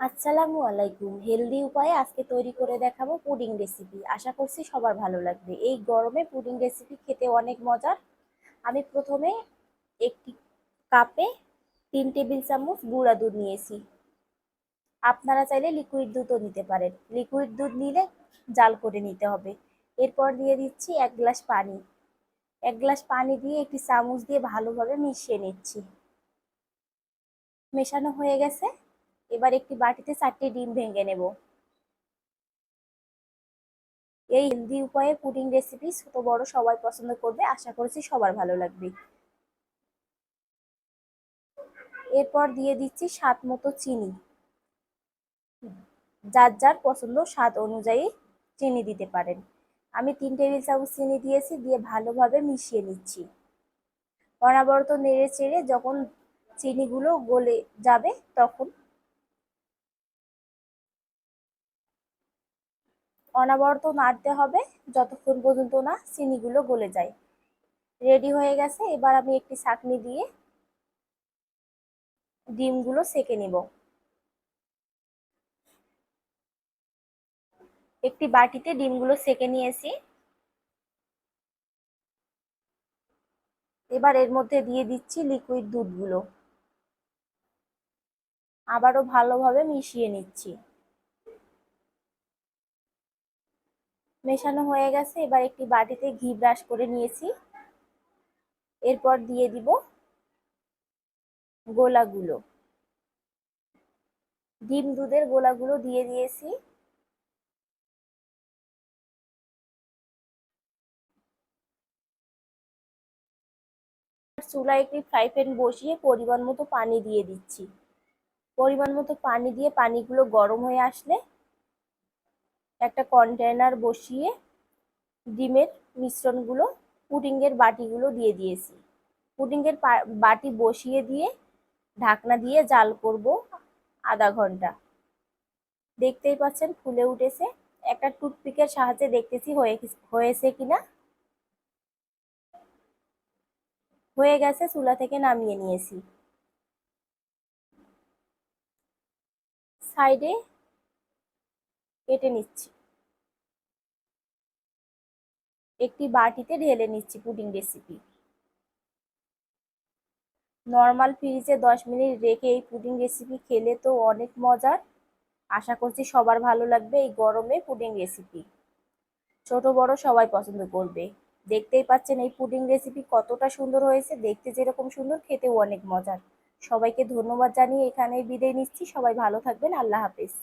আসসালামু আলাইকুম। হেলদি উপায়ে আজকে তৈরি করে দেখাবো পুডিং রেসিপি। আশা করছি সবার ভালো লাগবে। এই গরমে পুডিং রেসিপি খেতে অনেক মজার। আমি প্রথমে একটি কাপে 3 টেবিল চামচ গুঁড়া দুধ নিয়েছি। আপনারা চাইলে লিকুইড দুধও নিতে পারেন। লিকুইড দুধ নিলে জাল করে নিতে হবে। এরপর দিয়ে দিচ্ছি 1 গ্লাস পানি। 1 গ্লাস পানি দিয়ে একটি চামচ দিয়ে ভালোভাবে মিশিয়ে নিচ্ছি। মেশানো হয়ে গেছে। এবার একটি বাটিতে 4টি ডিম ভেঙে নেব। এই হেলদি উপায়ে পুডিং রেসিপি ছোট বড় সবাই পছন্দ করবে। আশা করছি সবার ভালো লাগবে। এরপর দিয়ে দিচ্ছি স্বাদ মতো চিনি। যার যার পছন্দ স্বাদ অনুযায়ী চিনি দিতে পারেন। আমি 3 টেবিল চামচ চিনি দিয়েছি, দিয়ে ভালোভাবে মিশিয়ে নিচ্ছি। অনবরত নেড়ে চেড়ে যখন চিনিগুলো গলে যাবে তখন অনবরত নাড়তে হবে যতক্ষণ পর্যন্ত না চিনিগুলো গলে যায়। রেডি হয়ে গেছে। এবার আমি একটি ছাঁকনি দিয়ে ডিমগুলো সেঁকে নিব। একটি বাটিতে ডিমগুলো সেঁকে নিয়েছি। এবার এর মধ্যে দিয়ে দিচ্ছি লিকুইড দুধগুলো। আবারও ভালোভাবে মিশিয়ে নিচ্ছি। মেশানো হয়ে গেছে। এবার একটি বাটিতে ঘি ব্রাশ করে নিয়েছি। এরপর দিয়ে দিব গোলাগুলো। ডিম দুধের গোলাগুলো দিয়ে দিয়েছি। চুলায় একটি ফ্রাই প্যান বসিয়ে পরিমাণ মতো পানি দিয়ে দিচ্ছি। পরিমাণ মতো পানি দিয়ে পানিগুলো গরম হয়ে আসলে একটা কন্টেনার বসিয়ে ডিমের মিশ্রণগুলো পুডিংয়ের বাটিগুলো দিয়ে দিয়েছি। পুডিংয়ের বাটি বসিয়ে দিয়ে ঢাকনা দিয়ে জাল করব আধা ঘন্টা। দেখতেই পাচ্ছেন ফুলে উঠেছে। একটা টুথপিকের সাহায্যে দেখতেছি হয়েছে কিনা। হয়ে গেছে। চুলা থেকে নামিয়ে নিয়েছি। সাইডে কেটে নিচ্ছি। একটি বাটিতে ঢেলে নিচ্ছি পুডিং রেসিপি। নর্মাল ফ্রিজে 10 মিনিট রেখে এই পুডিং রেসিপি খেলে তো অনেক মজার। আশা করছি সবার ভালো লাগবে এই গরমে পুডিং রেসিপি। ছোট বড় সবাই পছন্দ করবে। দেখতেই পাচ্ছেন এই পুডিং রেসিপি কতটা সুন্দর হয়েছে। দেখতে যেরকম সুন্দর, খেতেও অনেক মজার। সবাইকে ধন্যবাদ জানিয়ে এখানেই বিদায় নিচ্ছি। সবাই ভালো থাকবেন। আল্লাহ হাফেজ।